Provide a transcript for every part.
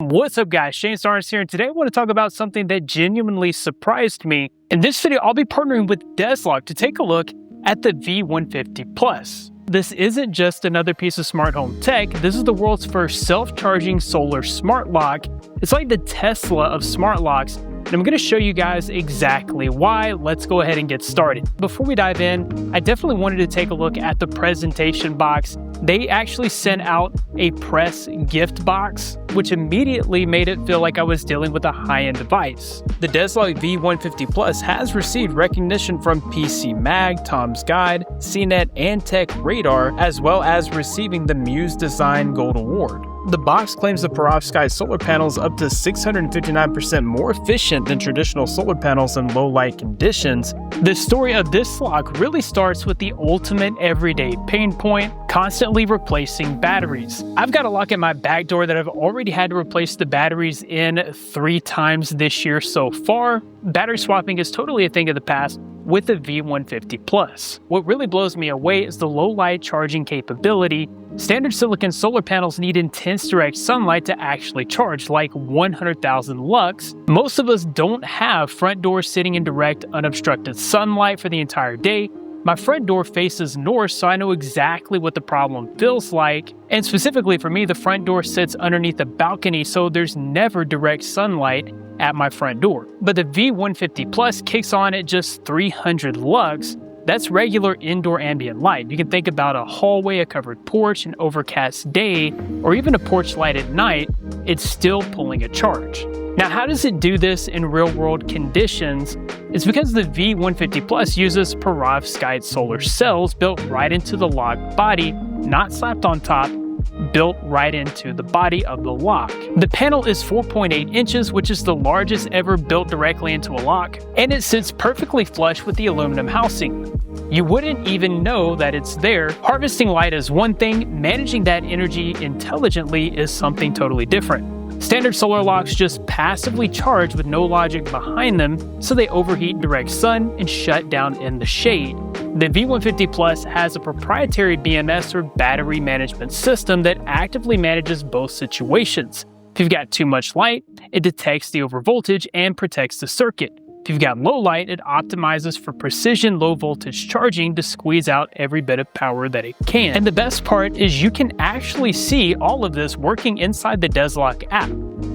What's up guys, Starnes here, and today I want to talk about something that genuinely surprised me. In this video, I'll be partnering with Deslock to take a look at the V150 Plus. This isn't just another piece of smart home tech, this is the world's first self-charging solar smart lock. It's like the Tesla of smart locks, and I'm going to show you guys exactly why. Let's go ahead and get started. Before we dive in, I definitely wanted to take a look at the presentation box. They actually sent out a press gift box, which immediately made it feel like I was dealing with a high-end device. The Deslock V150 Plus has received recognition from PC Mag, Tom's Guide, CNET, and Tech Radar, as well as receiving the Muse Design Gold Award. The box claims the perovskite solar panels up to 659% more efficient than traditional solar panels in low light conditions. The story of this lock really starts with the ultimate everyday pain point, constantly replacing batteries. I've got a lock at my back door that I've already had to replace the batteries in 3 times this year so far. Battery swapping is totally a thing of the past with the V150 Plus. What really blows me away is the low light charging capability. Standard silicon solar panels need intense direct sunlight to actually charge, like 100,000 lux. Most of us don't have front doors sitting in direct unobstructed sunlight for the entire day. My front door faces north, so I know exactly what the problem feels like. And specifically for me, the front door sits underneath a balcony, so there's never direct sunlight at my front door. But the V150 Plus kicks on at just 300 lux. That's regular indoor ambient light. You can think about a hallway, a covered porch, an overcast day, or even a porch light at night. It's still pulling a charge. Now, how does it do this in real-world conditions? It's because the V150 Plus uses perovskite solar cells built right into the lock body, not slapped on top, built right into the body of the lock. The panel is 4.8 inches, which is the largest ever built directly into a lock, and it sits perfectly flush with the aluminum housing. You wouldn't even know that it's there. Harvesting light is one thing, managing that energy intelligently is something totally different. Standard solar locks just passively charge with no logic behind them, so they overheat in direct sun and shut down in the shade. The V150 Plus has a proprietary BMS or battery management system that actively manages both situations. If you've got too much light, it detects the overvoltage and protects the circuit. If you've got low light, it optimizes for precision low voltage charging to squeeze out every bit of power that it can. And the best part is you can actually see all of this working inside the Deslock app.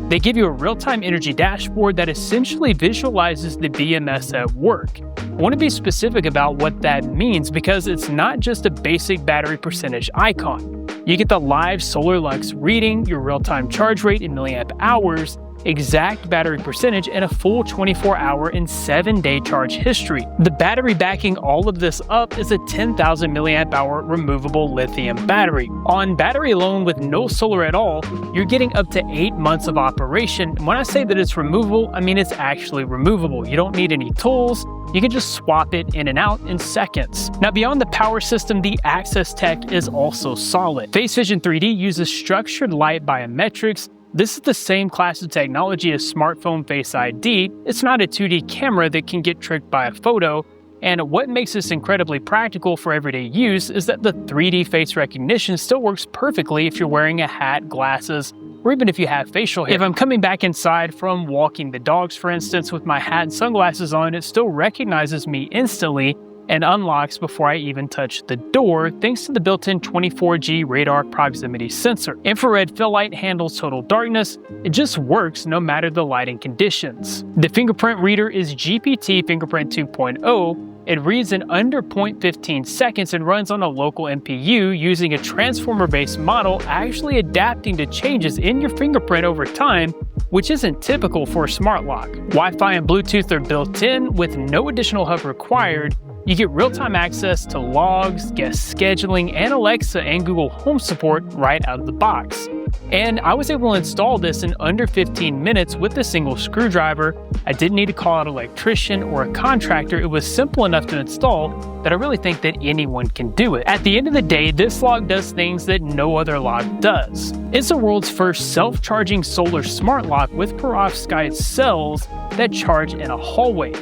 They give you a real-time energy dashboard that essentially visualizes the BMS at work. I want to be specific about what that means because it's not just a basic battery percentage icon. You get the live solar lux reading, your real-time charge rate in milliamp hours, exact battery percentage, and a full 24-hour and 7-day charge history. The battery backing all of this up is a 10,000 milliamp hour removable lithium battery. On battery alone with no solar at all, you're getting up to 8 months of operation. And when I say that it's removable, I mean it's actually removable. You don't need any tools. You can just swap it in and out in seconds. Now, beyond the power system, the access tech is also solid. Face Vision 3D uses structured light biometrics. This is the same class of technology as smartphone Face ID. It's not a 2D camera that can get tricked by a photo. And what makes this incredibly practical for everyday use is that the 3D face recognition still works perfectly if you're wearing a hat, glasses, or even if you have facial hair. If I'm coming back inside from walking the dogs, for instance, with my hat and sunglasses on, it still recognizes me instantly and unlocks before I even touch the door, thanks to the built-in 24G radar proximity sensor. Infrared fill light handles total darkness. It just works no matter the lighting conditions. The fingerprint reader is GPT Fingerprint 2.0. It reads in under 0.15 seconds and runs on a local NPU using a transformer-based model, actually adapting to changes in your fingerprint over time, which isn't typical for a smart lock. Wi-Fi and Bluetooth are built in with no additional hub required. You get real-time access to logs, guest scheduling, and Alexa and Google Home support right out of the box. And I was able to install this in under 15 minutes with a single screwdriver. I didn't need to call out an electrician or a contractor. It was simple enough to install that I really think that anyone can do it. At the end of the day, this lock does things that no other lock does. It's the world's first self-charging solar smart lock with perovskite cells that charge in a hallway.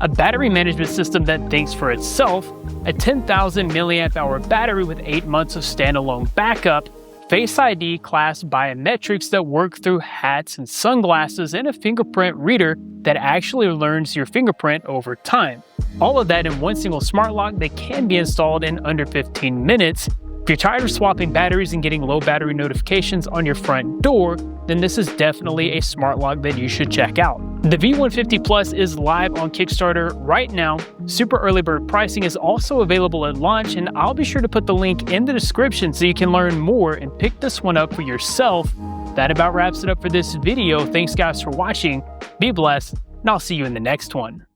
A battery management system that thinks for itself, a 10,000 milliamp hour battery with 8 months of standalone backup, Face ID class biometrics that work through hats and sunglasses, and a fingerprint reader that actually learns your fingerprint over time. All of that in one single smart lock that can be installed in under 15 minutes. If you're tired of swapping batteries and getting low battery notifications on your front door, then this is definitely a smart lock that you should check out. The V150 Plus is live on Kickstarter right now. Super early bird pricing is also available at launch, and I'll be sure to put the link in the description so you can learn more and pick this one up for yourself. That about wraps it up for this video. Thanks guys for watching. Be blessed, and I'll see you in the next one.